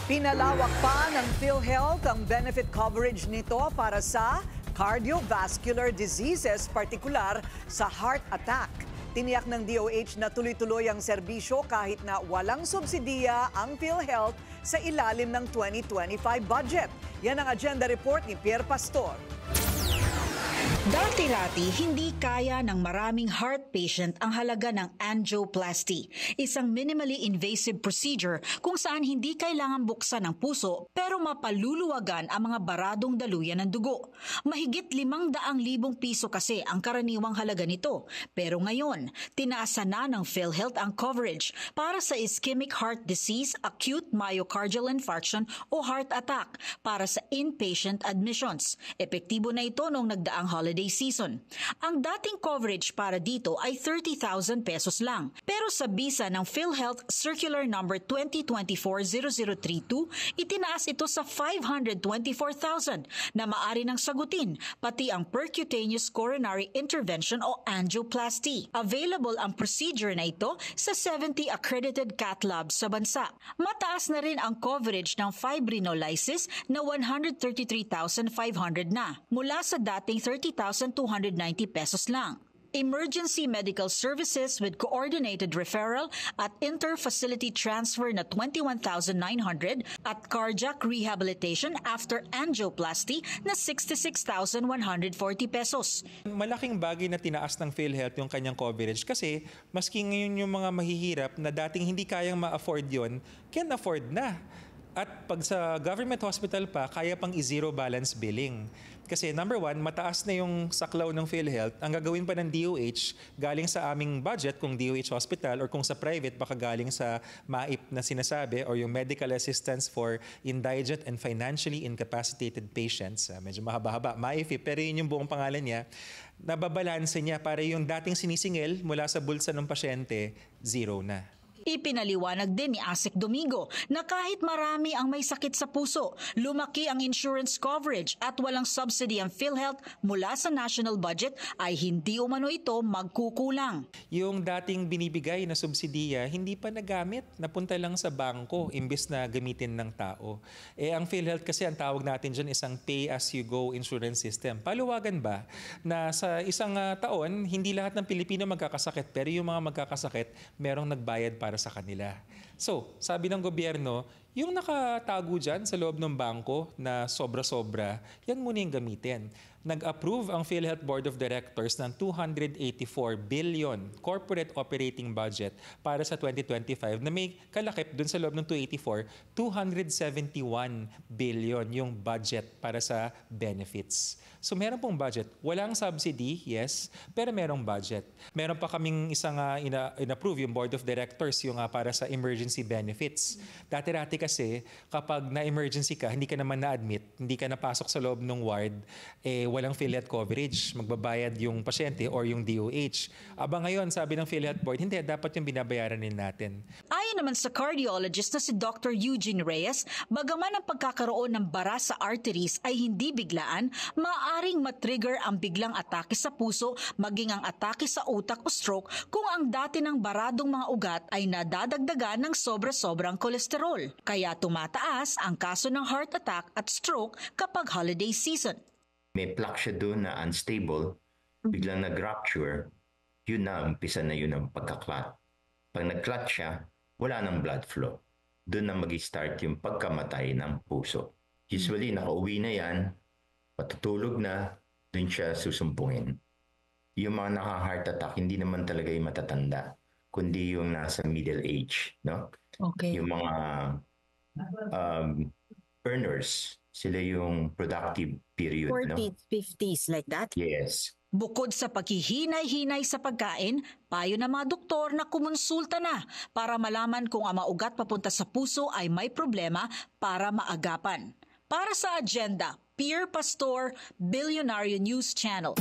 Pinalawak pa ng PhilHealth ang benefit coverage nito para sa cardiovascular diseases, partikular sa heart attack. Tiniyak ng DOH na tuloy-tuloy ang serbisyo kahit na walang subsidiya ang PhilHealth sa ilalim ng 2025 budget. Yan ang agenda report ni Pierre Pastor. Dati-dati, hindi kaya ng maraming heart patient ang halaga ng angioplasty, isang minimally invasive procedure kung saan hindi kailangan buksan ang puso pero mapaluluwagan ang mga baradong daluyan ng dugo. Mahigit 500,000 piso kasi ang karaniwang halaga nito. Pero ngayon, tinaasan na ng PhilHealth ang coverage para sa ischemic heart disease, acute myocardial infarction o heart attack para sa inpatient admissions. Epektibo na ito noong nagdaang holiday season. Ang dating coverage para dito ay 30,000 pesos lang. Pero sa bisa ng PhilHealth Circular Number 2024-0032, itinaas ito sa 524,000 na maaari nang sagutin pati ang percutaneous coronary intervention o angioplasty. Available ang procedure na ito sa 70 accredited cath labs sa bansa. Mataas na rin ang coverage ng fibrinolysis na 133,500 na mula sa dating 30,290 pesos lang. Emergency medical services with coordinated referral at inter-facility transfer na 21,900 at cardiac rehabilitation after angioplasty na 66,140 pesos. Malaking bagay na tinaas ng PhilHealth yung kanyang coverage kasi maski ngayon yung mga mahihirap na dating hindi kayang ma-afford yon, can afford na. At pag sa government hospital pa, kaya pang i-zero balance billing. Kasi number one, mataas na yung saklaw ng PhilHealth. Ang gagawin pa ng DOH, galing sa aming budget kung DOH hospital or kung sa private, baka galing sa MAIP na sinasabi or yung Medical Assistance for Indigent and Financially Incapacitated Patients. Medyo mahaba-haba, MAIP, pero yun yung buong pangalan niya. Nababalanse niya para yung dating sinisingil mula sa bulsa ng pasyente, zero na. Ipinaliwanag din ni Asik Domingo na kahit marami ang may sakit sa puso, lumaki ang insurance coverage at walang subsidy ang PhilHealth mula sa national budget ay hindi umano ito magkukulang. Yung dating binibigay na subsidiya, hindi pa nagamit, napunta lang sa bangko imbes na gamitin ng tao. Ang PhilHealth kasi ang tawag natin dyan isang pay-as-you-go insurance system. Paluwagan ba na sa isang taon, hindi lahat ng Pilipino magkakasakit, pero yung mga magkakasakit, merong nagbayad para sa kanila. So, sabi ng gobyerno, yung nakatago dyan sa loob ng bangko na sobra-sobra, yan muna yung gamitin. Nag-approve ang PhilHealth Board of Directors ng 284 billion corporate operating budget para sa 2025 na may kalakip dun sa loob ng 284, 271 billion yung budget para sa benefits. So meron pong budget. Walang subsidy, yes, pero merong budget. Meron pa kaming isang in-approve yung Board of Directors yung para sa emergency benefits. Dati-rati kasi kapag na-emergency ka, hindi ka naman na-admit, hindi ka napasok sa loob ng ward, walang PhilHealth coverage. Magbabayad yung pasyente or yung DOH. Aba ngayon, sabi ng PhilHealth Board, hindi, dapat yung binabayaran din natin. Ayon naman sa cardiologist na si Dr. Eugene Reyes, bagaman ang pagkakaroon ng bara sa arteries ay hindi biglaan, maaaring matrigger ang biglang atake sa puso, maging ang atake sa utak o stroke kung ang dati ng baradong mga ugat ay nadadagdagan ng sobra-sobrang kolesterol. Kaya tumataas ang kaso ng heart attack at stroke kapag holiday season. May plaque siya doon na unstable, biglang nag-rupture, yun na, umpisa na yun ang pagka-clot. Pag nag-clot siya, wala nang blood flow. Doon na mag-start yung pagkamatay ng puso. Usually, nakauwi na yan, matutulog na, doon siya susumpungin. Yung mga naka-heart attack, hindi naman talaga yung matatanda, kundi yung nasa middle age. No? Okay. Yung mga earners, sila yung productive period. 40s, 50s, like that? Yes. Bukod sa paghihinay-hinay sa pagkain, payo ng mga doktor na kumonsulta na para malaman kung ang maugat papunta sa puso ay may problema para maagapan. Para sa agenda, Pierre Pastor, Billionaire News Channel.